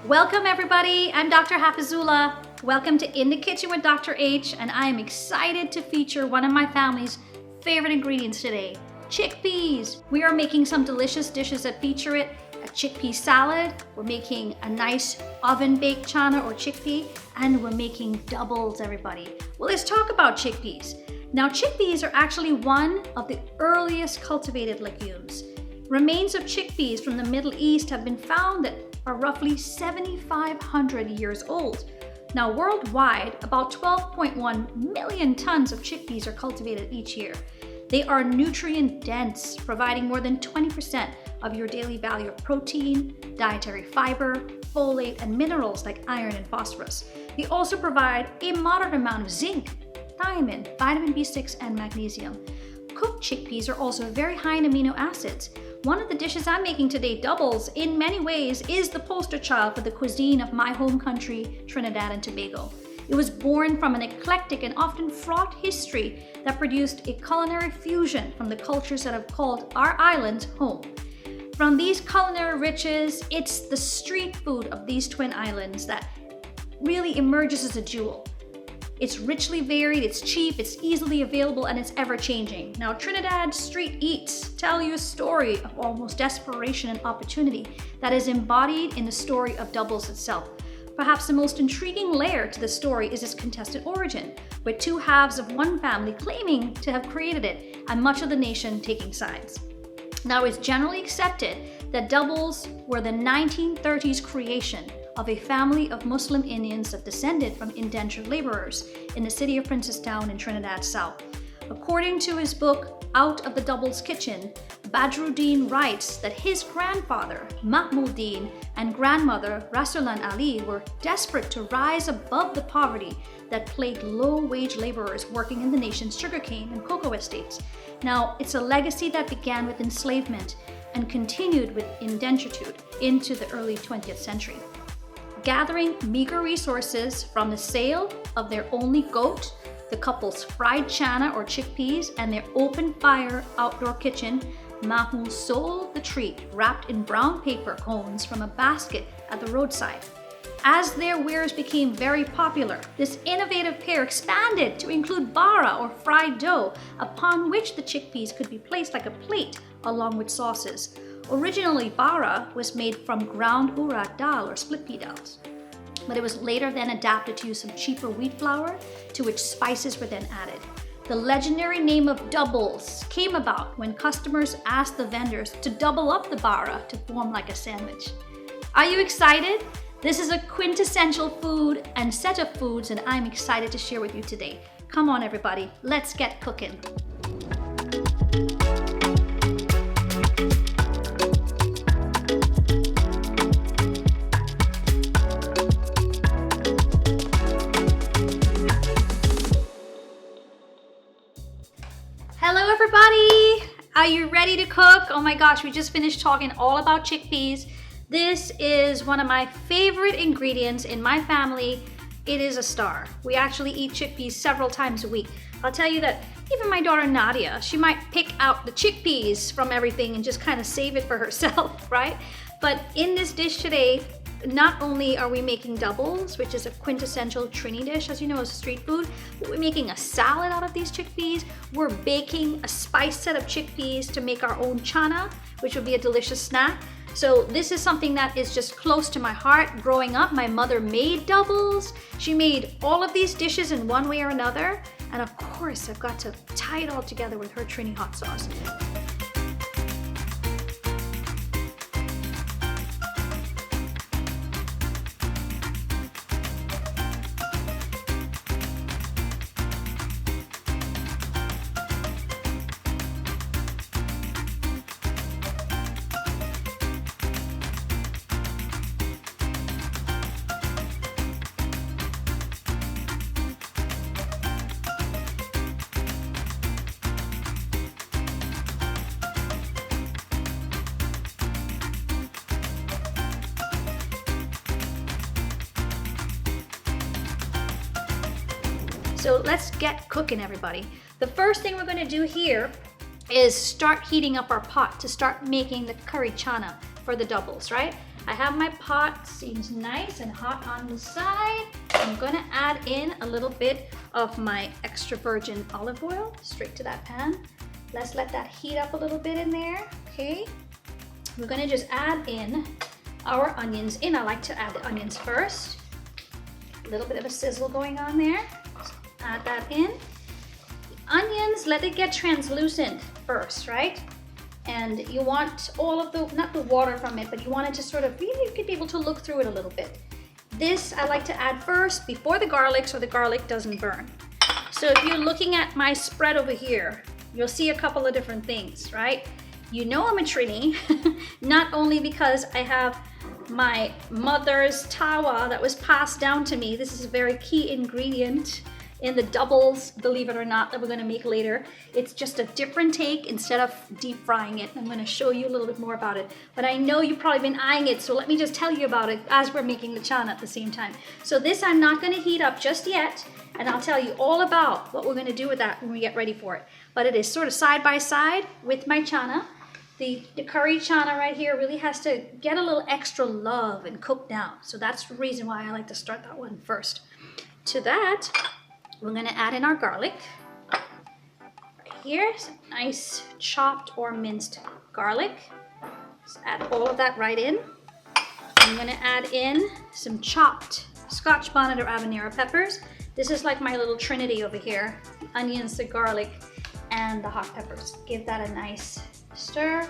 Welcome everybody, I'm Dr. Haffizulla. Welcome to In the Kitchen with Dr. H, and I am excited to feature one of my family's favorite ingredients today, chickpeas. We are making some delicious dishes that feature it. A chickpea salad, we're making a nice oven-baked chana or chickpea, and we're making doubles, everybody. Well, let's talk about chickpeas. Now, chickpeas are actually one of the earliest cultivated legumes. Remains of chickpeas from the Middle East have been found that are roughly 7,500 years old. Now, worldwide, about 12.1 million tons of chickpeas are cultivated each year. They are nutrient dense, providing more than 20% of your daily value of protein, dietary fiber, folate, and minerals like iron and phosphorus. They also provide a moderate amount of zinc, thiamine, vitamin B6, and magnesium. Cooked chickpeas are also very high in amino acids. One of the dishes I'm making today, doubles, in many ways is the poster child for the cuisine of my home country, Trinidad and Tobago. It was born from an eclectic and often fraught history that produced a culinary fusion from the cultures that have called our island home. From these culinary riches, it's the street food of these twin islands that really emerges as a jewel. It's richly varied, it's cheap, it's easily available, and it's ever-changing. Now, Trinidad street eats tell you a story of almost desperation and opportunity that is embodied in the story of doubles itself. Perhaps the most intriguing layer to the story is its contested origin, with two halves of one family claiming to have created it, and much of the nation taking sides. Now, it's generally accepted that doubles were the 1930s creation of a family of Muslim Indians that descended from indentured laborers in the city of Princestown in Trinidad South. According to his book, Out of the Doubles Kitchen, Badruddin writes that his grandfather, Mahmuddin, and grandmother, Rasulan Ali, were desperate to rise above the poverty that plagued low-wage laborers working in the nation's sugarcane and cocoa estates. Now, it's a legacy that began with enslavement and continued with indenturitude into the early 20th century. Gathering meager resources from the sale of their only goat, the couple's fried chana or chickpeas, and their open fire outdoor kitchen, Mahmoud sold the treat wrapped in brown paper cones from a basket at the roadside. As their wares became very popular, this innovative pair expanded to include bara or fried dough, upon which the chickpeas could be placed like a plate along with sauces. Originally, bara was made from ground urad dal or split pea dals, but it was later then adapted to use some cheaper wheat flour, to which spices were then added. The legendary name of doubles came about when customers asked the vendors to double up the bara to form like a sandwich. Are you excited? This is a quintessential food and set of foods, and I'm excited to share with you today. Come on everybody, let's get cooking. Hello everybody! Are you ready to cook? Oh my gosh, we just finished talking all about chickpeas. This is one of my favorite ingredients in my family. It is a star. We actually eat chickpeas several times a week. I'll tell you that even my daughter Nadia, she might pick out the chickpeas from everything and just kind of save it for herself, right? But in this dish today, not only are we making doubles, which is a quintessential Trini dish, as you know, is street food, but we're making a salad out of these chickpeas. We're baking a spice set of chickpeas to make our own chana, which would be a delicious snack. So this is something that is just close to my heart. Growing up, my mother made doubles. She made all of these dishes in one way or another. And of course, I've got to tie it all together with her Trini hot sauce. So let's get cooking, everybody. The first thing we're going to do here is start heating up our pot to start making the curry chana for the doubles, right? I have my pot, seems nice and hot on the side. I'm gonna add in a little bit of my extra virgin olive oil straight to that pan. Let's let that heat up a little bit in there, okay? We're gonna just add in our onions in. I like to add the onions first. A little bit of a sizzle going on there. Just add that in. The onions, let it get translucent first, right? And you want all of the, not the water from it, but you want it to sort of, you could be able to look through it a little bit. This I like to add first before the garlic so the garlic doesn't burn. So if you're looking at my spread over here, you'll see a couple of different things, right? You know I'm a Trini, not only because I have my mother's tawa that was passed down to me. This is a very key ingredient in the doubles, believe it or not, that we're gonna make later. It's just a different take instead of deep frying it. I'm gonna show you a little bit more about it. But I know you've probably been eyeing it, so let me just tell you about it as we're making the chana at the same time. So this I'm not gonna heat up just yet, and I'll tell you all about what we're gonna do with that when we get ready for it. But it is sort of side by side with my chana. The curry chana right here really has to get a little extra love and cook down. So that's the reason why I like to start that one first. To that, we're gonna add in our garlic. Right here, some nice chopped or minced garlic. Let's add all of that right in. I'm gonna add in some chopped Scotch bonnet or habanero peppers. This is like my little trinity over here. The onions, the garlic, and the hot peppers. Give that a nice stir.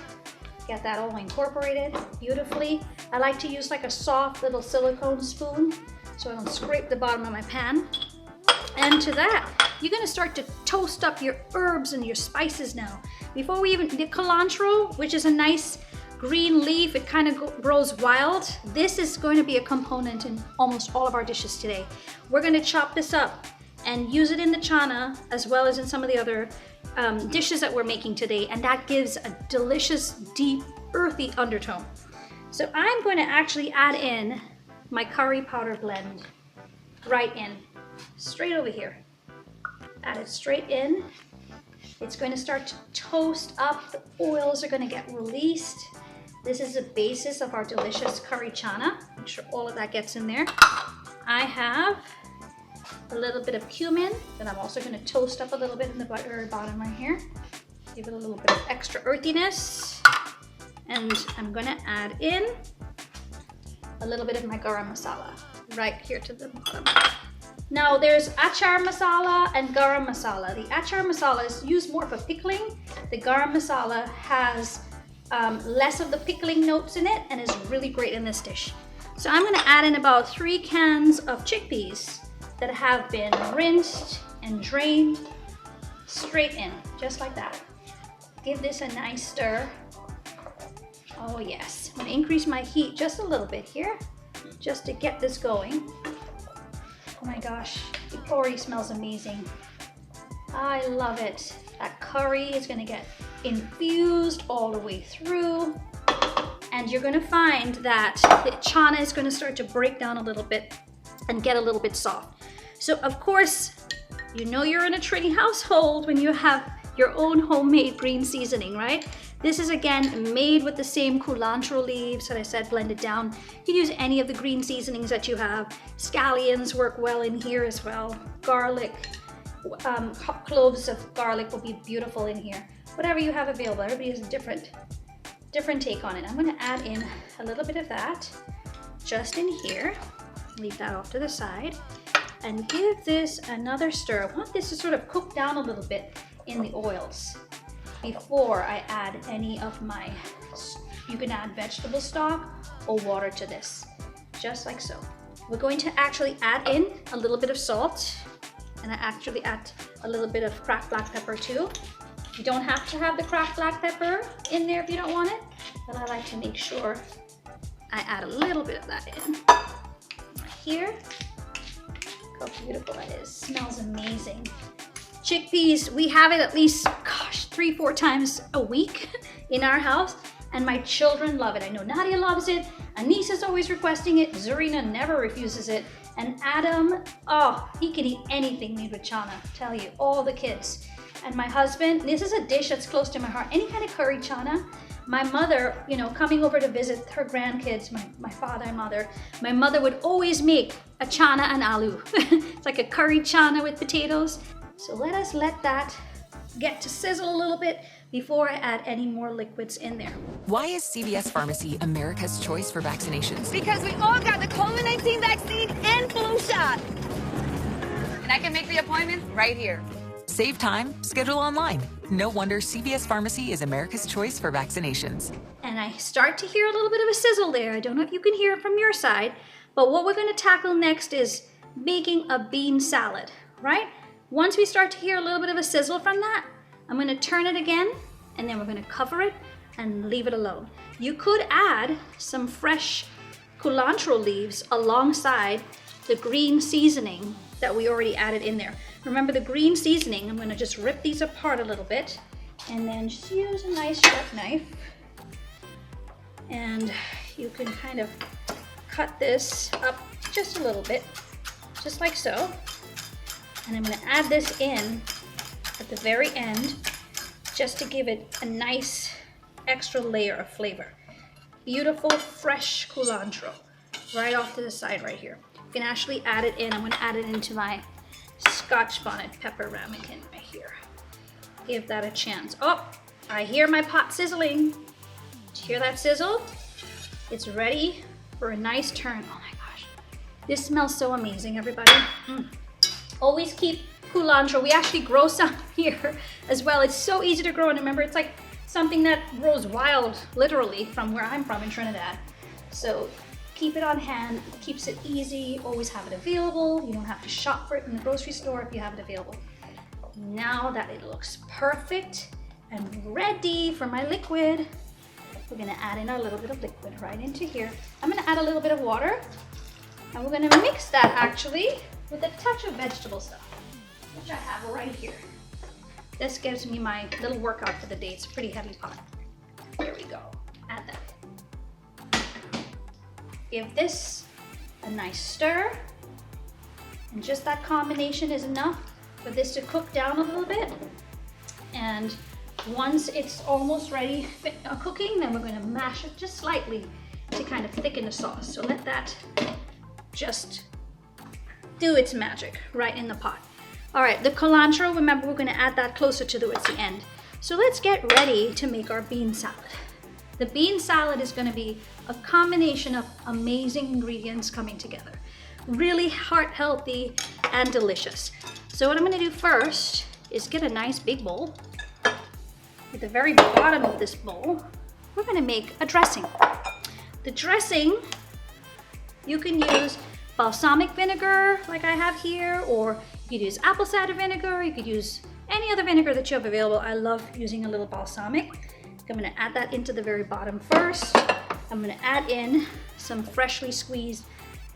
Get that all incorporated beautifully. I like to use like a soft little silicone spoon so I don't scrape the bottom of my pan. And to that, you're gonna start to toast up your herbs and your spices now. Before we even, the cilantro, which is a nice green leaf, it kind of grows wild. This is going to be a component in almost all of our dishes today. We're gonna chop this up and use it in the chana as well as in some of the other dishes that we're making today, and that gives a delicious, deep, earthy undertone. So I'm going to actually add in my curry powder blend right in, straight over here. Add it straight in. It's going to start to toast up. The oils are going to get released. This is the basis of our delicious curry chana. Make sure all of that gets in there. I have a little bit of cumin that I'm also going to toast up a little bit in the very bottom right here. Give it a little bit of extra earthiness. And I'm going to add in a little bit of my garam masala right here to the bottom. Now there's achar masala and garam masala. The achar masala is used more for pickling. The garam masala has less of the pickling notes in it and is really great in this dish. So I'm going to add in about 3 cans of chickpeas that have been rinsed and drained straight in, just like that. Give this a nice stir. Oh yes, I'm gonna increase my heat just a little bit here, just to get this going. Oh my gosh, it already smells amazing. I love it. That curry is gonna get infused all the way through, and you're gonna find that the chana is gonna start to break down a little bit and get a little bit soft. So of course, you know you're in a Trini household when you have your own homemade green seasoning, right? This is again made with the same culantro leaves that I said blended down. You can use any of the green seasonings that you have. Scallions work well in here as well. Garlic, cloves of garlic will be beautiful in here. Whatever you have available, everybody has a different take on it. I'm gonna add in a little bit of that just in here. Leave that off to the side and give this another stir. I want this to sort of cook down a little bit in the oils before I add any of my, you can add vegetable stock or water to this, just like so. We're going to actually add in a little bit of salt, and I actually add a little bit of cracked black pepper too. You don't have to have the cracked black pepper in there if you don't want it, but I like to make sure I add a little bit of that in. Right here. Look how beautiful that is. Smells amazing. Chickpeas, we have it at least, gosh, 3-4 times a week in our house, and my children love it. I know Nadia loves it, Anise is always requesting it, Zarina never refuses it, and Adam, oh, he can eat anything made with chana, I tell you, all the kids. And my husband, this is a dish that's close to my heart. Any kind of curry chana, My mother, you know, coming over to visit her grandkids, my father and mother, my mother would always make a chana and aloo. It's like a curry chana with potatoes. So let us let that get to sizzle a little bit before I add any more liquids in there. Why is CVS Pharmacy America's choice for vaccinations? Because we all got the COVID-19 vaccine and flu shot. And I can make the appointment right here. Save time, schedule online. No wonder CVS Pharmacy is America's choice for vaccinations. And I start to hear a little bit of a sizzle there. I don't know if you can hear it from your side, but what we're going to tackle next is making a bean salad, right? Once we start to hear a little bit of a sizzle from that, I'm going to turn it again, and then we're going to cover it and leave it alone. You could add some fresh culantro leaves alongside the green seasoning that we already added in there. Remember the green seasoning, I'm gonna just rip these apart a little bit and then just use a nice sharp knife. And you can kind of cut this up just a little bit, just like so. And I'm gonna add this in at the very end, just to give it a nice extra layer of flavor. Beautiful, fresh culantro, right off to the side right here. You can actually add it in. I'm gonna add it into my Scotch bonnet pepper ramekin right here. Give that a chance. Oh, I hear my pot sizzling. Did you hear that sizzle? It's ready for a nice turn. Oh my gosh. This smells so amazing, everybody. Always keep culantro. We actually grow some here as well. It's so easy to grow, and remember, it's like something that grows wild, literally, from where I'm from in Trinidad. So keep it on hand, keeps it easy, always have it available. You don't have to shop for it in the grocery store if you have it available. Now that it looks perfect and ready for my liquid, we're gonna add in our little bit of liquid right into here. I'm gonna add a little bit of water, and we're gonna mix that actually with a touch of vegetable stuff, which I have right here. This gives me my little workout for the day. It's a pretty heavy pot. There we go, add that. Give this a nice stir, and just that combination is enough for this to cook down a little bit. And once it's almost ready cooking, then we're going to mash it just slightly to kind of thicken the sauce. So let that just do its magic right in the pot. All right, the culantro, remember, we're going to add that closer towards the end. So let's get ready to make our bean salad. The bean salad is going to be a combination of amazing ingredients coming together. Really heart healthy and delicious. So what I'm going to do first is get a nice big bowl. At the very bottom of this bowl, we're going to make a dressing. The dressing, you can use balsamic vinegar like I have here, or you could use apple cider vinegar. You could use any other vinegar that you have available. I love using a little balsamic. I'm gonna add that into the very bottom first. I'm gonna add in some freshly squeezed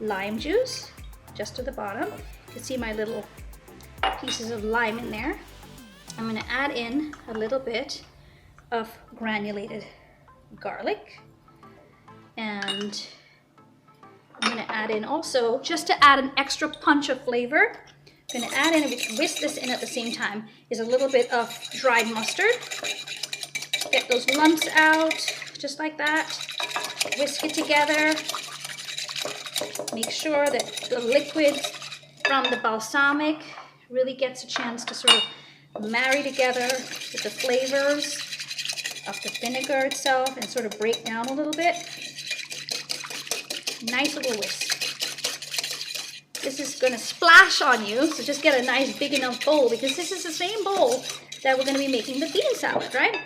lime juice, just to the bottom. You can see my little pieces of lime in there. I'm gonna add in a little bit of granulated garlic. And I'm gonna add in also, just to add an extra punch of flavor, I'm gonna add in, and we can whisk this in at the same time, is a little bit of dried mustard. Get those lumps out, just like that. Whisk it together. Make sure that the liquid from the balsamic really gets a chance to sort of marry together with the flavors of the vinegar itself and sort of break down a little bit. Nice little whisk. This is gonna splash on you, so just get a nice big enough bowl, because this is the same bowl that we're gonna be making the bean salad, right?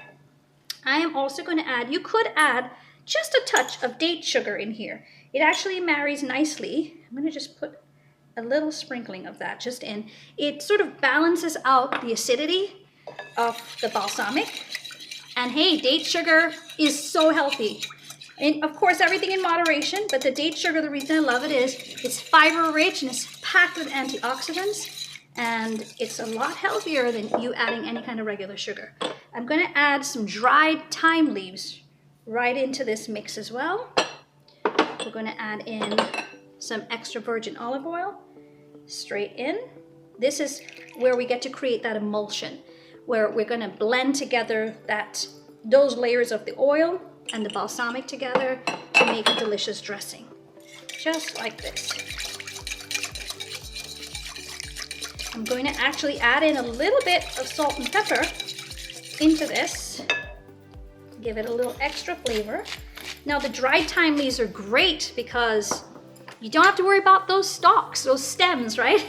I am also going to add, you could add just a touch of date sugar in here. It actually marries nicely. I'm going to just put a little sprinkling of that just in. It sort of balances out the acidity of the balsamic. And hey, date sugar is so healthy. And of course, everything in moderation, but the date sugar, the reason I love it is it's fiber rich and it's packed with antioxidants. And it's a lot healthier than you adding any kind of regular sugar. I'm going to add some dried thyme leaves right into this mix as well. We're going to add in some extra virgin olive oil straight in. This is where we get to create that emulsion, where we're going to blend together that those layers of the oil and the balsamic together to make a delicious dressing. Just like this. I'm going to actually add in a little bit of salt and pepper into this. Give it a little extra flavor. Now the dried thyme leaves are great because you don't have to worry about those stalks, those stems, right?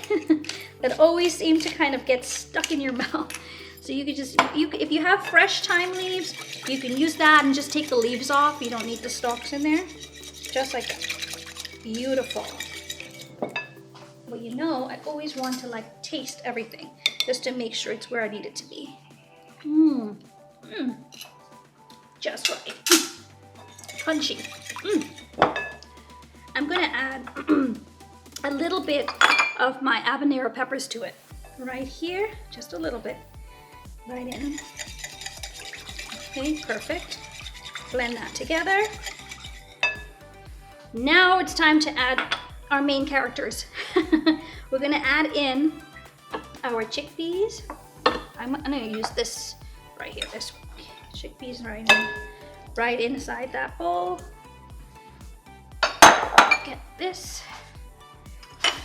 That always seem to kind of get stuck in your mouth. So you could just, if you have fresh thyme leaves, you can use that and just take the leaves off. You don't need the stalks in there. Just like that. Beautiful. Well, you know, I always want to like taste everything just to make sure it's where I need it to be. Just right. Crunchy. I'm gonna add a little bit of my habanero peppers to it. Right here, just a little bit. Right in. Okay, perfect. Blend that together. Now it's time to add our main characters. We're gonna add in our chickpeas. I'm gonna use this right here, this one. Chickpeas right inside that bowl. Get this.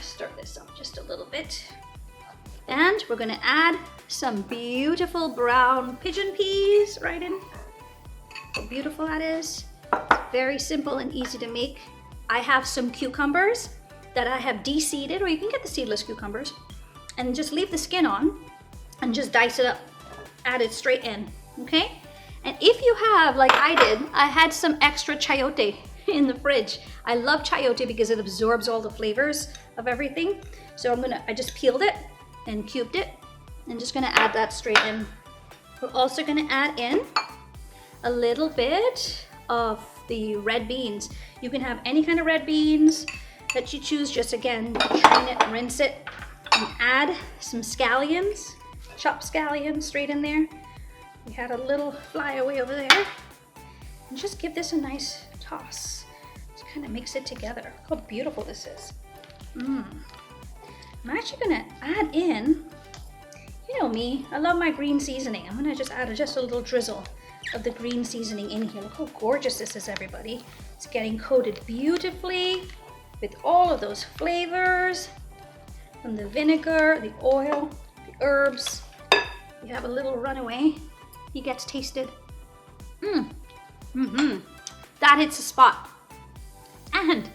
Stir this up just a little bit. And we're gonna add some beautiful brown pigeon peas right in. How beautiful that is. Very simple and easy to make. I have some cucumbers that I have de-seeded, or you can get the seedless cucumbers, and just leave the skin on and just dice it up. Add it straight in, okay? And if you have, like I did, I had some extra chayote in the fridge. I love chayote because it absorbs all the flavors of everything. So I just peeled it and cubed it. I'm just gonna add that straight in. We're also gonna add in a little bit of the red beans. You can have any kind of red beans that you choose. Just again, drain it, rinse it, and add some scallions, chopped scallions straight in there. We had a little flyaway over there. And just give this a nice toss. Just kind of mix it together. Look how beautiful this is. I'm actually gonna add in, you know me, I love my green seasoning. I'm gonna just add just a little drizzle of the green seasoning in here. Look how gorgeous this is, everybody. It's getting coated beautifully with all of those flavors from the vinegar, the oil, the herbs. You have a little runaway. He gets tasted. That hits the spot. And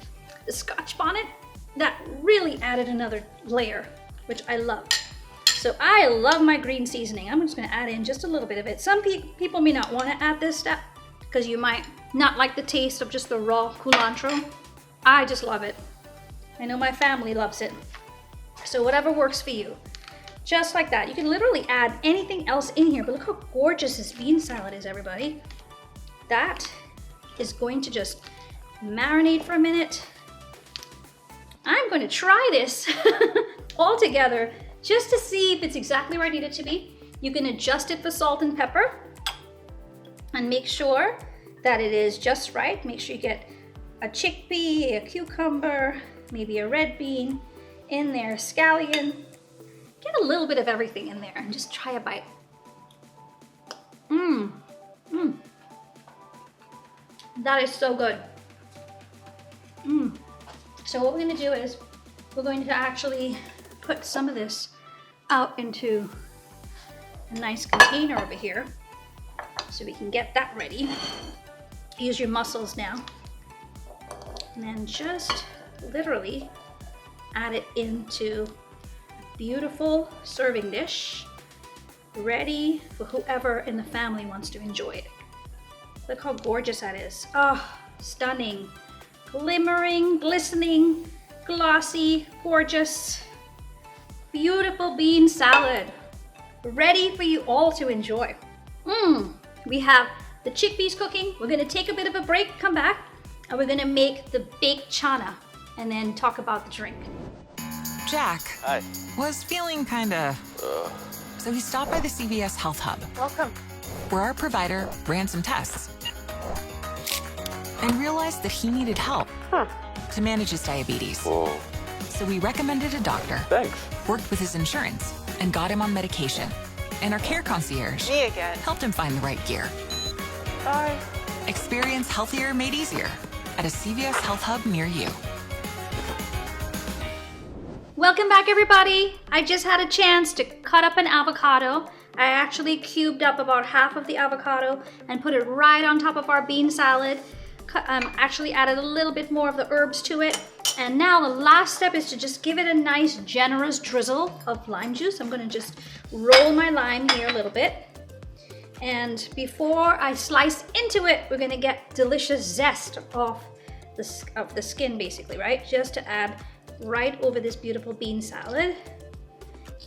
the Scotch bonnet, that really added another layer, which I love. So I love my green seasoning. I'm just gonna add in just a little bit of it. Some people may not wanna add this step because you might not like the taste of just the raw culantro. I just love it. I know my family loves it. So whatever works for you. Just like that. You can literally add anything else in here, but look how gorgeous this bean salad is, everybody. That is going to just marinate for a minute. I'm going to try this all together just to see if it's exactly where I need it to be. You can adjust it for salt and pepper and make sure that it is just right. Make sure you get a chickpea, a cucumber, maybe a red bean in there, scallion. Get a little bit of everything in there and just try a bite. That is so good. So what we're gonna do is we're going to actually put some of this out into a nice container over here so we can get that ready. Use your muscles now. And then just literally add it into beautiful serving dish, ready for whoever in the family wants to enjoy it. Look how gorgeous that is. Oh, stunning, glimmering, glistening, glossy, gorgeous, beautiful bean salad, ready for you all to enjoy. We have the chickpeas cooking. We're gonna take a bit of a break, come back, and we're gonna make the baked chana and then talk about the drink. Jack Hi. was feeling kinda... So he stopped by the CVS Health Hub, Welcome. where our provider ran some tests and realized that he needed help to manage his diabetes. Whoa. So we recommended a doctor, Thanks. worked with his insurance, and got him on medication. And our care concierge Me again. helped him find the right gear. Bye. Experience healthier made easier at a CVS Health Hub near you. Welcome back, everybody. I just had a chance to cut up an avocado. I actually cubed up about half of the avocado and put it right on top of our bean salad. Actually added a little bit more of the herbs to it. And now the last step is to just give it a nice generous drizzle of lime juice. I'm gonna just roll my lime here a little bit. And before I slice into it, we're gonna get delicious zest off the skin, basically, right? Just to add right over this beautiful bean salad,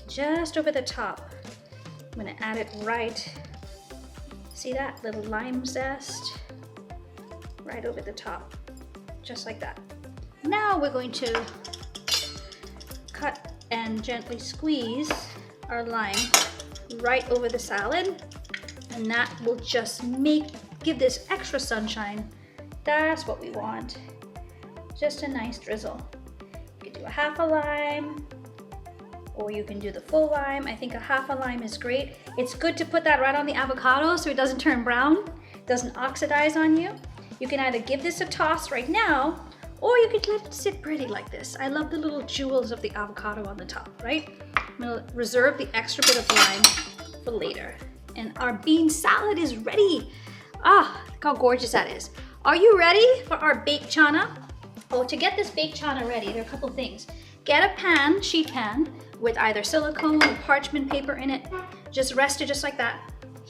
just over the top. I'm gonna add it right, see that little lime zest? Right over the top, just like that. Now we're going to cut and gently squeeze our lime right over the salad, and that will just give this extra sunshine. That's what we want. Just a nice drizzle. You can do a half a lime, or you can do the full lime. I think a half a lime is great. It's good to put that right on the avocado so it doesn't turn brown, doesn't oxidize on you. You can either give this a toss right now, or you could let it sit pretty like this. I love the little jewels of the avocado on the top, right? I'm gonna reserve the extra bit of lime for later. And our bean salad is ready. Ah, look how gorgeous that is. Are you ready for our baked chana? Oh, to get this baked chana ready, there are a couple things. Get a pan, sheet pan, with either silicone or parchment paper in it. Just rest it just like that.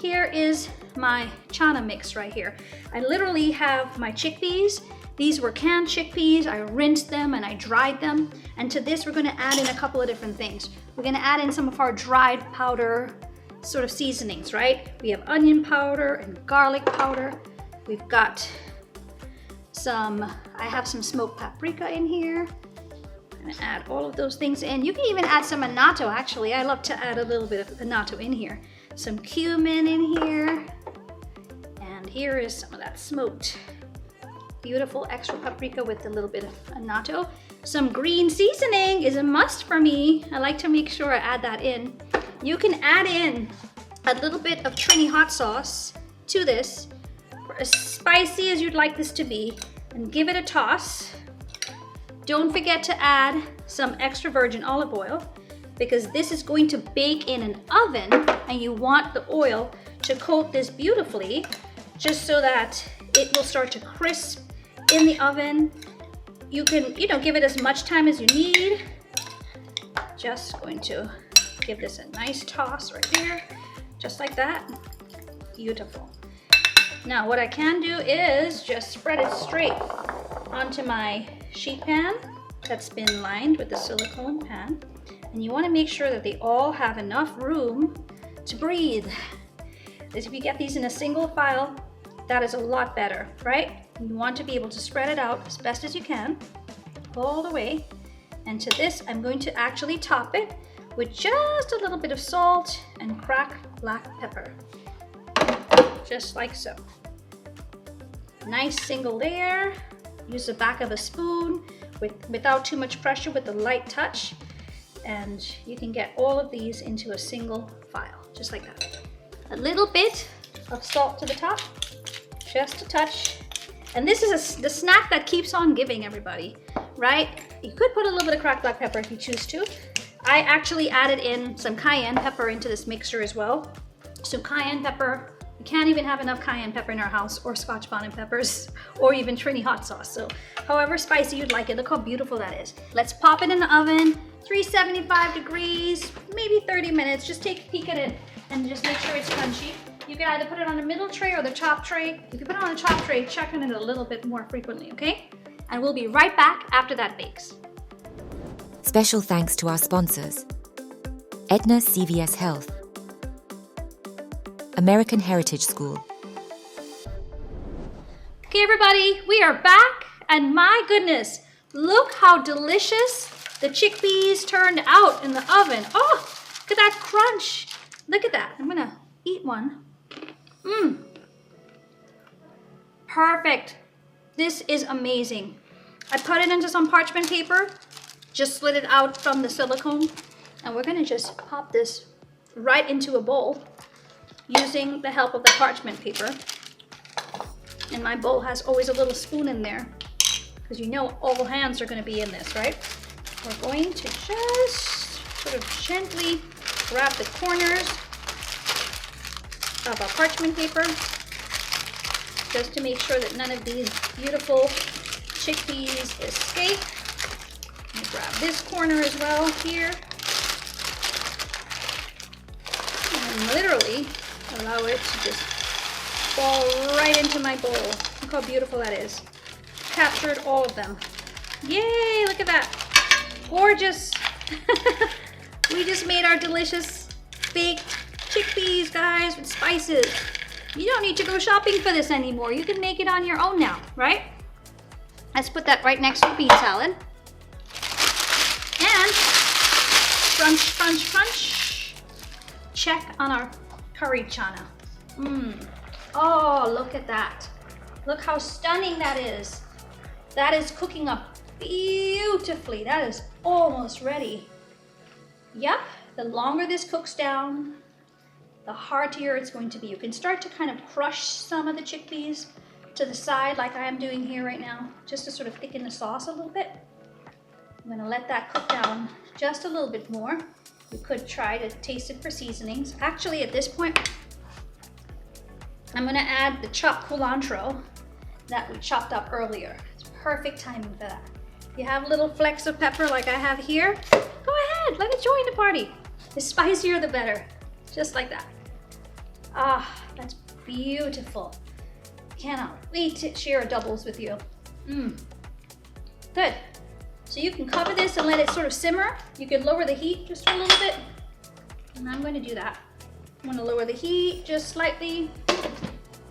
Here is my chana mix right here. I literally have my chickpeas. These were canned chickpeas. I rinsed them and I dried them. And to this, we're gonna add in a couple of different things. We're gonna add in some of our dried powder sort of seasonings, right? We have onion powder and garlic powder. We've got I have some smoked paprika in here. I'm gonna add all of those things in. You can even add some annatto, actually. I love to add a little bit of annatto in here. Some cumin in here. And here is some of that smoked, beautiful extra paprika with a little bit of annatto. Some green seasoning is a must for me. I like to make sure I add that in. You can add in a little bit of Trini hot sauce to this, for as spicy as you'd like this to be, and give it a toss. Don't forget to add some extra virgin olive oil, because this is going to bake in an oven, and you want the oil to coat this beautifully, just so that it will start to crisp in the oven. You can, give it as much time as you need. Just going to give this a nice toss right there, just like that. Beautiful. Now what I can do is just spread it straight onto my sheet pan that's been lined with the silicone pan. And you want to make sure that they all have enough room to breathe. As if you get these in a single file, that is a lot better, right? You want to be able to spread it out as best as you can, all the way. And to this, I'm going to actually top it with just a little bit of salt and cracked black pepper. Just like so. Nice single layer. Use the back of a spoon without too much pressure, with a light touch. And you can get all of these into a single file, just like that. A little bit of salt to the top, just a touch. And this is the snack that keeps on giving, everybody, right? You could put a little bit of cracked black pepper if you choose to. I actually added in some cayenne pepper into this mixture as well. So cayenne pepper, we can't even have enough cayenne pepper in our house, or Scotch bonnet peppers, or even Trini hot sauce. So however spicy you'd like it. Look how beautiful that is. Let's pop it in the oven, 375 degrees, maybe 30 minutes. Just take a peek at it and just make sure it's crunchy. You can either put it on the middle tray or the top tray. If you put it on the top tray, check on it a little bit more frequently, okay? And we'll be right back after that bakes. Special thanks to our sponsors: Aetna CVS Health, American Heritage School. Okay, everybody, we are back, and my goodness, look how delicious the chickpeas turned out in the oven. Oh, look at that crunch. Look at that. I'm gonna eat one. Perfect. This is amazing. I put it into some parchment paper, just slid it out from the silicone, and we're gonna just pop this right into a bowl using the help of the parchment paper. And my bowl has always a little spoon in there, because you know all hands are going to be in this, right? We're going to just sort of gently wrap the corners of our parchment paper, just to make sure that none of these beautiful chickpeas escape. And grab this corner as well here. And literally allow it to just fall right into my bowl. Look how beautiful that is. Captured all of them. Yay, look at that. Gorgeous. We just made our delicious baked chickpeas, guys, with spices. You don't need to go shopping for this anymore. You can make it on your own now, right? Let's put that right next to bean salad. And crunch, crunch, crunch. Check on our curry chana. Oh, look at that. Look how stunning that is. That is cooking up beautifully. That is almost ready. Yep, the longer this cooks down, the heartier it's going to be. You can start to kind of crush some of the chickpeas to the side like I am doing here right now, just to sort of thicken the sauce a little bit. I'm gonna let that cook down just a little bit more. You could try to taste it for seasonings. Actually, at this point, I'm gonna add the chopped cilantro that we chopped up earlier. It's perfect timing for that. If you have little flecks of pepper like I have here, go ahead, let it join the party. The spicier, the better. Just like that. Ah, that's beautiful. Cannot wait to share doubles with you. Good. So you can cover this and let it sort of simmer. You can lower the heat just a little bit. And I'm going to do that. I'm going to lower the heat just slightly.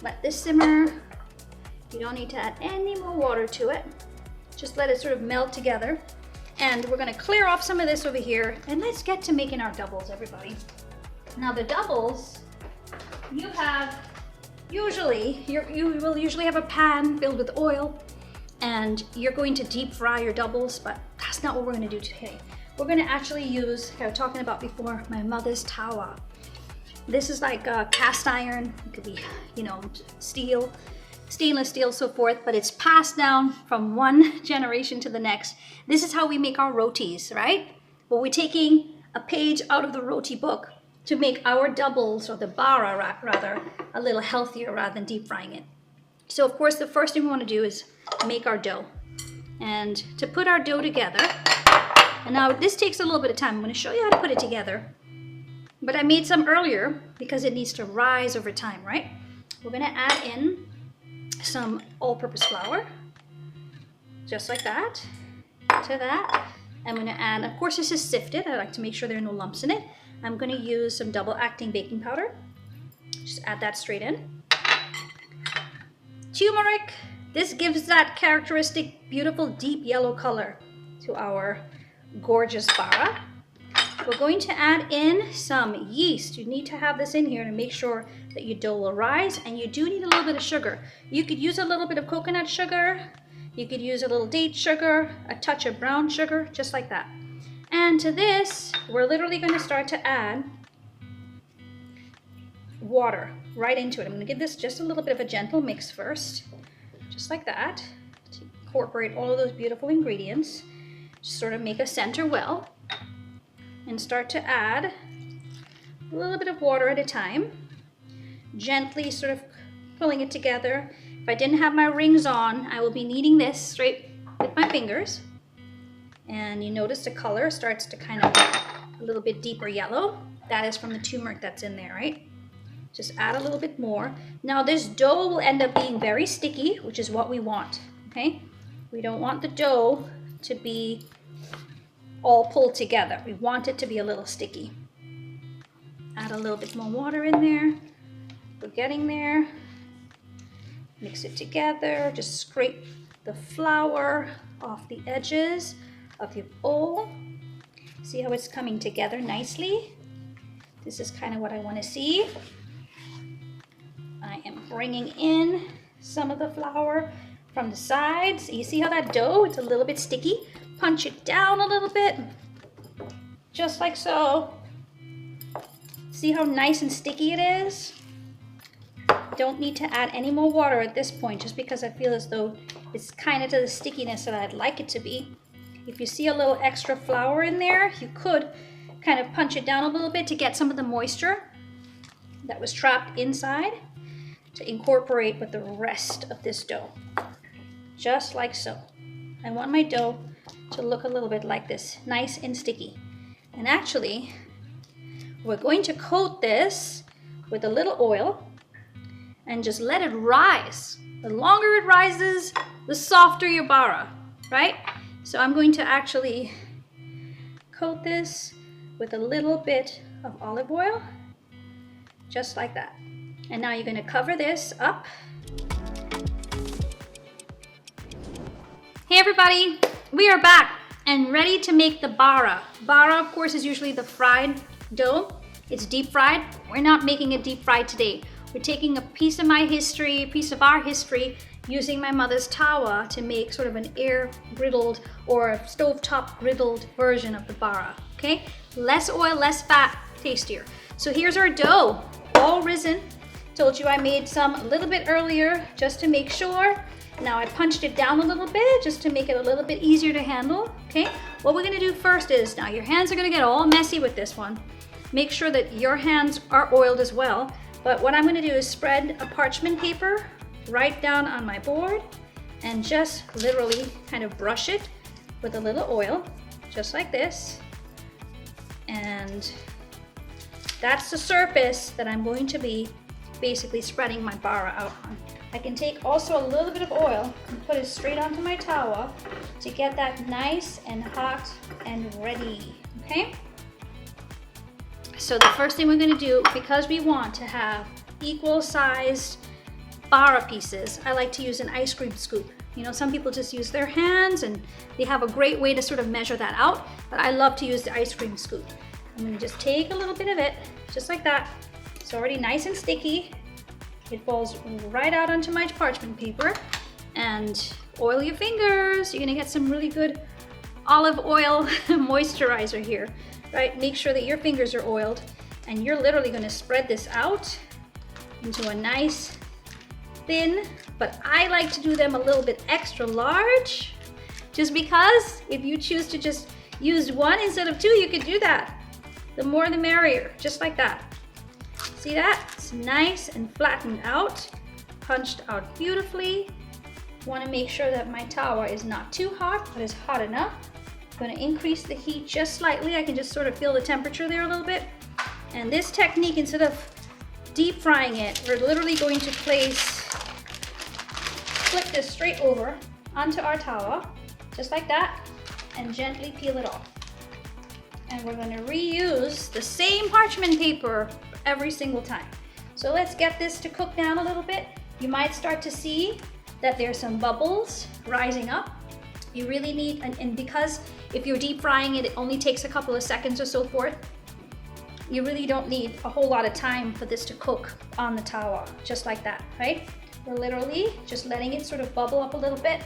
Let this simmer. You don't need to add any more water to it. Just let it sort of melt together. And we're going to clear off some of this over here. And let's get to making our doubles, everybody. Now the doubles, you will usually have a pan filled with oil, and you're going to deep fry your doubles, but that's not what we're going to do today. We're going to actually use, like I was talking about before, my mother's tawa. This is like cast iron. It could be, you know, steel, stainless steel, so forth, but it's passed down from one generation to the next. This is how we make our rotis, right? But we're taking a page out of the roti book to make our doubles, or the bara rather, a little healthier rather than deep frying it. So of course the first thing we want to do is make our dough. And to put our dough together, and now this takes a little bit of time. I'm going to show you how to put it together. But I made some earlier because it needs to rise over time, right? We're going to add in some all-purpose flour, just like that, to that. I'm going to add, of course this is sifted. I like to make sure there are no lumps in it. I'm going to use some double-acting baking powder. Just add that straight in. Turmeric. This gives that characteristic, beautiful, deep yellow color to our gorgeous bara. We're going to add in some yeast. You need to have this in here to make sure that your dough will rise, and you do need a little bit of sugar. You could use a little bit of coconut sugar. You could use a little date sugar, a touch of brown sugar, just like that. And to this, we're literally going to start to add water right into it. I'm going to give this just a little bit of a gentle mix first, just like that, to incorporate all of those beautiful ingredients. Just sort of make a center well, and start to add a little bit of water at a time, gently sort of pulling it together. If I didn't have my rings on, I will be kneading this straight with my fingers. And you notice the color starts to kind of a little bit deeper yellow. That is from the turmeric that's in there, right? Just add a little bit more. Now this dough will end up being very sticky, which is what we want, okay? We don't want the dough to be all pulled together. We want it to be a little sticky. Add a little bit more water in there. We're getting there. Mix it together. Just scrape the flour off the edges of your bowl. See how it's coming together nicely? This is kind of what I want to see. I am bringing in some of the flour from the sides. You see how that dough, it's a little bit sticky? Punch it down a little bit, just like so. See how nice and sticky it is? don't need to add any more water at this point, just because I feel as though it's kind of to the stickiness that I'd like it to be. If you see a little extra flour in there, you could kind of punch it down a little bit to get some of the moisture that was trapped inside to incorporate with the rest of this dough. Just like so. I want my dough to look a little bit like this, nice and sticky. And actually, we're going to coat this with a little oil and just let it rise. The longer it rises, the softer your bara, right? So I'm going to actually coat this with a little bit of olive oil, just like that. And now you're going to cover this up. Hey everybody, we are back and ready to make the bara. Bara, of course, is usually the fried dough. It's deep fried. We're not making it deep fried today. We're taking a piece of my history, a piece of our history, using my mother's tawa to make sort of an air griddled or a stovetop griddled version of the bara, okay? Less oil, less fat, tastier. So here's our dough, all risen. Told you I made some a little bit earlier just to make sure. Now I punched it down a little bit just to make it a little bit easier to handle, okay? What we're gonna do first is, now your hands are gonna get all messy with this one. Make sure that your hands are oiled as well. But what I'm gonna do is spread a parchment paper right down on my board and just literally kind of brush it with a little oil, just like this. And that's the surface that I'm going to be basically spreading my bara out on. I can take also a little bit of oil and put it straight onto my tawa to get that nice and hot and ready, okay? So the first thing we're gonna do, because we want to have equal sized bara pieces, I like to use an ice cream scoop. You know, some people just use their hands and they have a great way to sort of measure that out, but I love to use the ice cream scoop. I'm gonna just take a little bit of it, just like that. It's already nice and sticky. It falls right out onto my parchment paper, and oil your fingers. You're gonna get some really good olive oil moisturizer here, right? Make sure that your fingers are oiled, and you're literally gonna spread this out into a nice thin, but I like to do them a little bit extra large, just because if you choose to just use one instead of two, you could do that. The more the merrier, just like that. See that? It's nice and flattened out, punched out beautifully. Want to make sure that my tawa is not too hot, but is hot enough. I'm going to increase the heat just slightly. I can just sort of feel the temperature there a little bit. And this technique, instead of deep frying it, we're literally going to flip this straight over onto our tawa, just like that, and gently peel it off. And we're going to reuse the same parchment paper every single time. So let's get this to cook down a little bit. You might start to see that there's some bubbles rising up. You really need, and because if you're deep frying it, it only takes a couple of seconds or so forth. You really don't need a whole lot of time for this to cook on the tawa, just like that, right? We're literally just letting it sort of bubble up a little bit.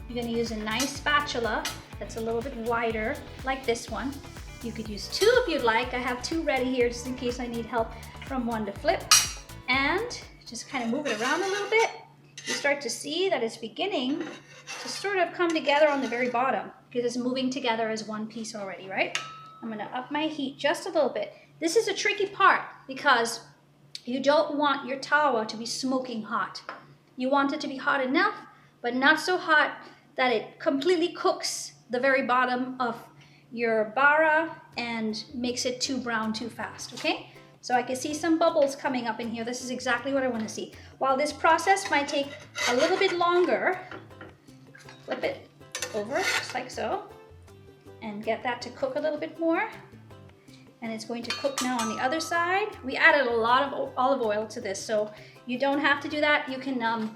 You're gonna use a nice spatula that's a little bit wider, like this one. You could use two if you'd like. I have two ready here just in case I need help from one to flip. And just kind of move it around a little bit. You start to see that it's beginning to sort of come together on the very bottom because it's moving together as one piece already, right? I'm gonna up my heat just a little bit. This is a tricky part because you don't want your tawa to be smoking hot. You want it to be hot enough, but not so hot that it completely cooks the very bottom of your bara and makes it too brown too fast, okay? So I can see some bubbles coming up in here. This is exactly what I want to see. While this process might take a little bit longer, flip it over just like so and get that to cook a little bit more. And it's going to cook now on the other side. We added a lot of olive oil to this, so you don't have to do that. You can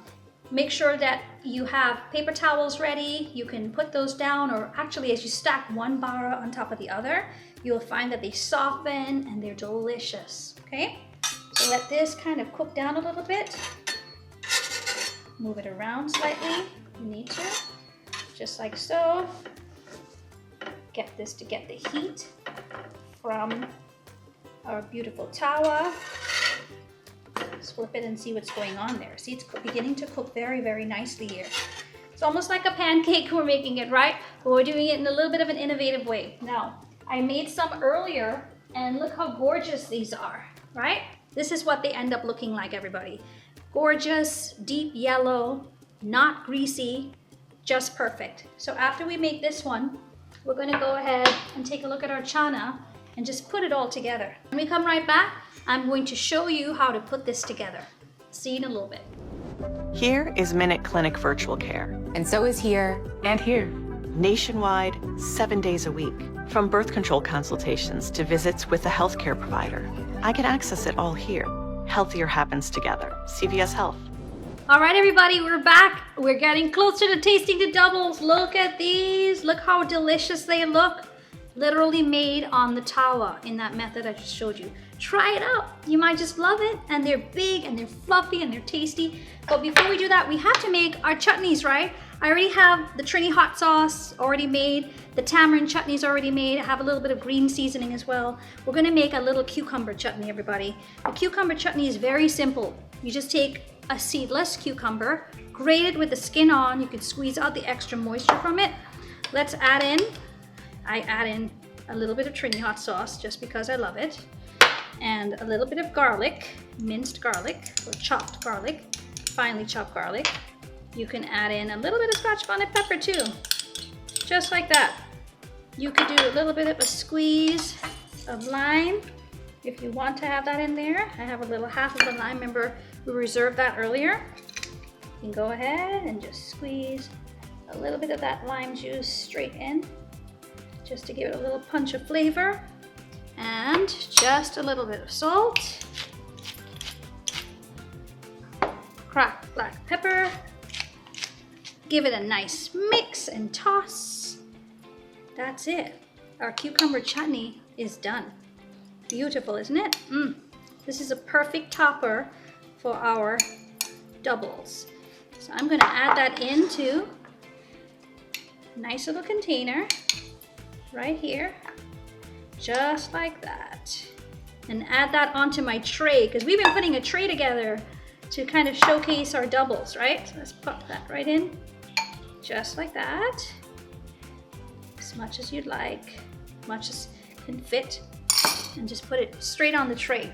make sure that you have paper towels ready. You can put those down, or actually as you stack one bara on top of the other, you'll find that they soften and they're delicious, okay? So let this kind of cook down a little bit. Move it around slightly if you need to, just like so. Get this to get the heat from our beautiful tawa. Let's flip it and see what's going on there. See, it's beginning to cook very, very nicely here. It's almost like a pancake we're making it, right? But we're doing it in a little bit of an innovative way. Now, I made some earlier, and look how gorgeous these are, right? This is what they end up looking like, everybody. Gorgeous, deep yellow, not greasy, just perfect. So after we make this one, we're gonna go ahead and take a look at our chana and just put it all together. When we come right back, I'm going to show you how to put this together. See you in a little bit. Here is Minute Clinic Virtual Care. And so is here. And here. Nationwide, 7 days a week. From birth control consultations to visits with a healthcare provider. I can access it all here. Healthier happens together. CVS Health. All right, everybody, we're back. We're getting closer to tasting the doubles. Look at these. Look how delicious they look. Literally made on the tawa in that method I just showed you. Try it out. You might just love it. And they're big and they're fluffy and they're tasty. But before we do that, we have to make our chutneys, right? I already have the Trini hot sauce already made. The tamarind chutney's already made. I have a little bit of green seasoning as well. We're gonna make a little cucumber chutney, everybody. The cucumber chutney is very simple. You just take a seedless cucumber, grate it with the skin on. You can squeeze out the extra moisture from it. Let's add in, I add in a little bit of Trini hot sauce just because I love it. And a little bit of garlic, minced garlic or chopped garlic, finely chopped garlic. You can add in a little bit of Scotch bonnet pepper too, just like that. You could do a little bit of a squeeze of lime if you want to have that in there. I have a little half of a lime. Remember, we reserved that earlier. You can go ahead and just squeeze a little bit of that lime juice straight in, just to give it a little punch of flavor. And just a little bit of salt, cracked black pepper. Give it a nice mix and toss. That's it. Our cucumber chutney is done. Beautiful, isn't it? This is a perfect topper for our doubles. So I'm gonna add that into a nice little container right here, just like that. And add that onto my tray, because we've been putting a tray together to kind of showcase our doubles, right? So let's pop that right in. Just like that, as much as you'd like, much as can fit, and just put it straight on the tray.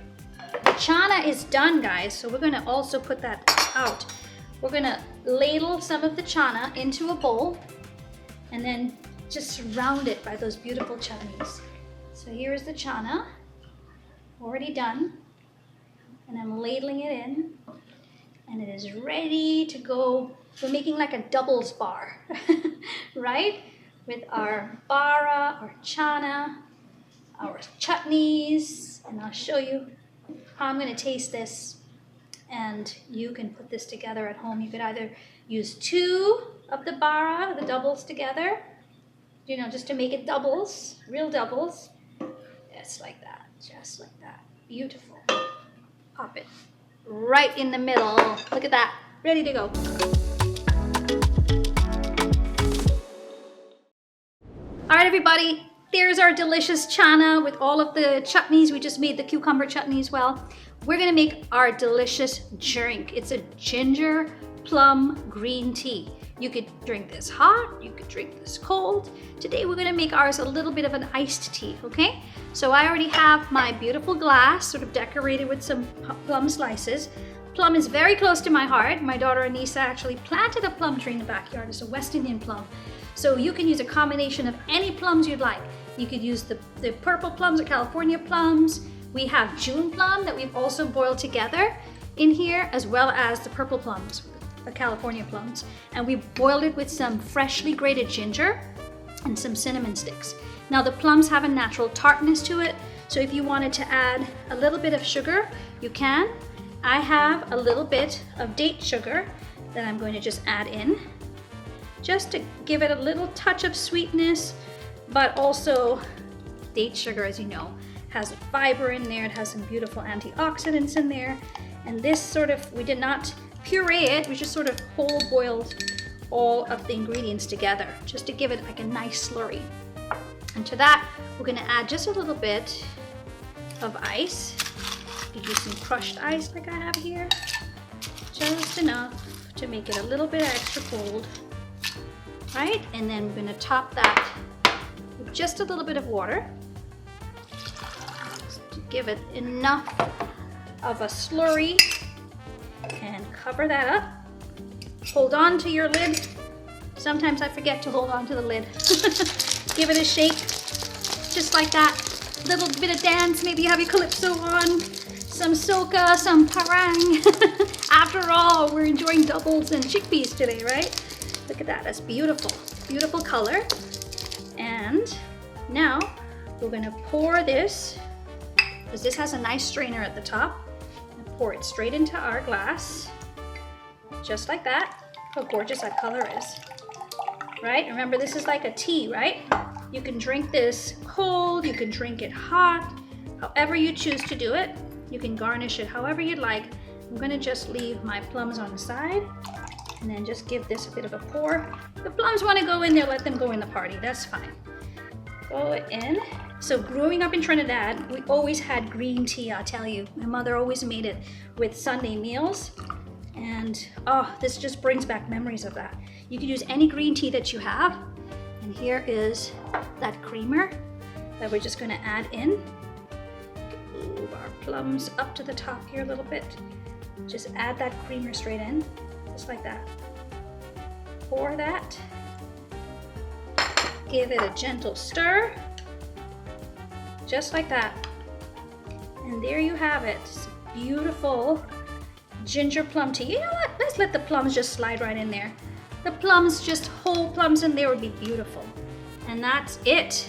The chana is done, guys, so we're gonna also put that out. We're gonna ladle some of the chana into a bowl and then just surround it by those beautiful chutneys. So here is the chana, already done, and I'm ladling it in, and it is ready to go. We're making like a doubles bar, right? With our bara, our chana, our chutneys, and I'll show you how I'm gonna taste this. And you can put this together at home. You could either use 2 of the bara, the doubles together, you know, just to make it doubles, real doubles. Just like that, just like that. Beautiful. Pop it right in the middle. Look at that, ready to go. All right, everybody, there's our delicious chana with all of the chutneys. We just made the cucumber chutney as well. We're gonna make our delicious drink. It's a ginger plum green tea. You could drink this hot, you could drink this cold. Today we're gonna make ours a little bit of an iced tea, okay? So I already have my beautiful glass sort of decorated with some plum slices. Plum is very close to my heart. My daughter Anissa actually planted a plum tree in the backyard. It's a West Indian plum. So you can use a combination of any plums you'd like. You could use the purple plums or California plums. We have June plum that we've also boiled together in here, as well as the purple plums, the California plums. And we boiled it with some freshly grated ginger and some cinnamon sticks. Now the plums have a natural tartness to it, so if you wanted to add a little bit of sugar, you can. I have a little bit of date sugar that I'm going to just add in, just to give it a little touch of sweetness, but also date sugar, as you know, has fiber in there. It has some beautiful antioxidants in there. And this sort of, we did not puree it, we just sort of whole boiled all of the ingredients together, just to give it like a nice slurry. And to that, we're gonna add just a little bit of ice. Give you some crushed ice like I have here. Just enough to make it a little bit extra cold. Right? And then we're gonna top that with just a little bit of water to give it enough of a slurry, and cover that up. Hold on to your lid. Sometimes I forget to hold on to the lid. Give it a shake, just like that. Little bit of dance, maybe you have your calypso on, some soca, some parang. After all, we're enjoying doubles and chickpeas today, right? Look at that, that's beautiful. Beautiful color. And now we're gonna pour this, because this has a nice strainer at the top. Pour it straight into our glass, just like that. How gorgeous that color is, right? Remember, this is like a tea, right? You can drink this cold, you can drink it hot, however you choose to do it. You can garnish it however you'd like. I'm gonna just leave my plums on the side and then just give this a bit of a pour. If the plums wanna go in there, let them go in the party, that's fine. Go in. So growing up in Trinidad, we always had green tea, I'll tell you. My mother always made it with Sunday meals. And oh, this just brings back memories of that. You can use any green tea that you have. And here is that creamer that we're just gonna add in. Move our plums up to the top here a little bit. Just add that creamer straight in, just like that. Pour that. Give it a gentle stir. Just like that. And there you have it. It's beautiful ginger plum tea. You know what? Let's let the plums just slide right in there. The plums, just whole plums in there would be beautiful. And that's it.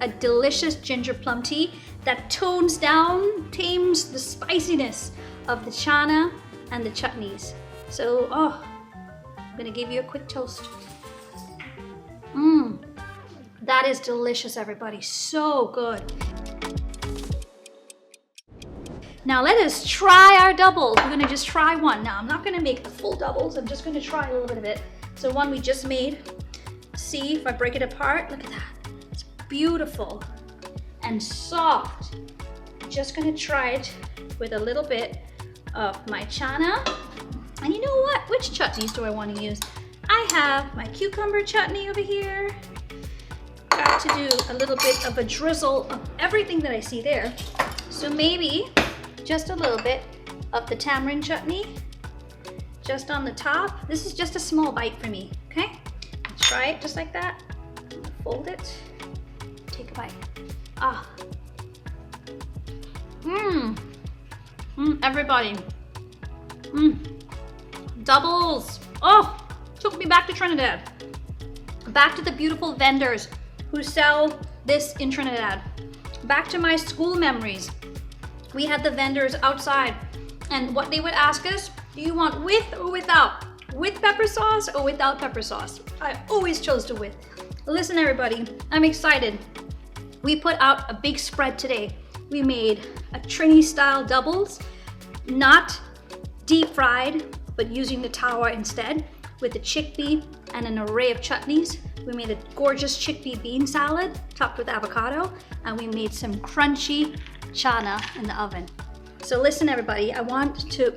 A delicious ginger plum tea that tones down, tames the spiciness of the chana and the chutneys. So, oh, I'm gonna give you a quick toast. That is delicious, everybody. So good. Now let us try our doubles. We're gonna just try one. Now I'm not gonna make the full doubles. I'm just gonna try a little bit of it. So one we just made. See if I break it apart. Look at that. It's beautiful and soft. I'm just gonna try it with a little bit of my chana. And you know what? Which chutneys do I want to use? I have my cucumber chutney over here. Got to do a little bit of a drizzle of everything that I see there. So maybe just a little bit of the tamarind chutney just on the top. This is just a small bite for me, okay? Try it just like that. Fold it. Take a bite. Ah. Everybody. Doubles. Oh, took me back to Trinidad. Back to the beautiful vendors who sell this in Trinidad. Back to my school memories. We had the vendors outside, and what they would ask us, do you want with or without? With pepper sauce or without pepper sauce? I always chose to with. Listen, everybody, I'm excited. We put out a big spread today. We made a Trini style doubles, not deep fried, but using the tawa instead, with the chickpea and an array of chutneys. We made a gorgeous chickpea bean salad topped with avocado, and we made some crunchy chana in the oven. So listen, everybody, I want to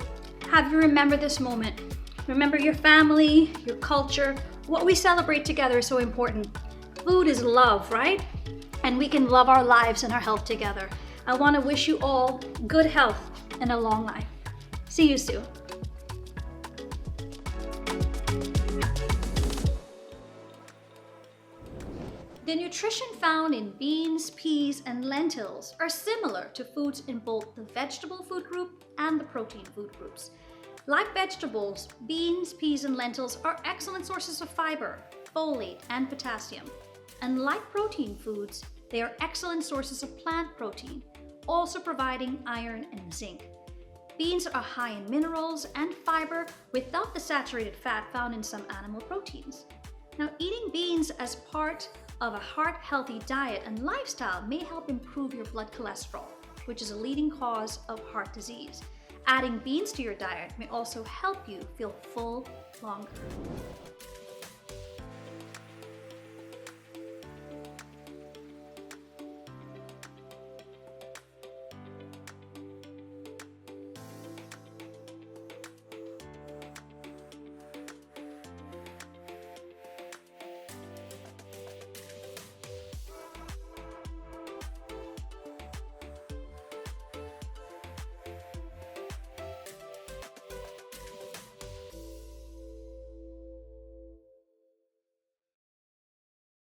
have you remember this moment. Remember your family, your culture, what we celebrate together is so important. Food is love, right? And we can love our lives and our health together. I want to wish you all good health and a long life. See you soon. The nutrition found in beans, peas, and lentils are similar to foods in both the vegetable food group and the protein food groups. Like vegetables, beans, peas, and lentils are excellent sources of fiber, folate, and potassium. And like protein foods, they are excellent sources of plant protein, also providing iron and zinc. Beans are high in minerals and fiber without the saturated fat found in some animal proteins. Now, eating beans as part of a heart-healthy diet and lifestyle may help improve your blood cholesterol, which is a leading cause of heart disease. Adding beans to your diet may also help you feel full longer.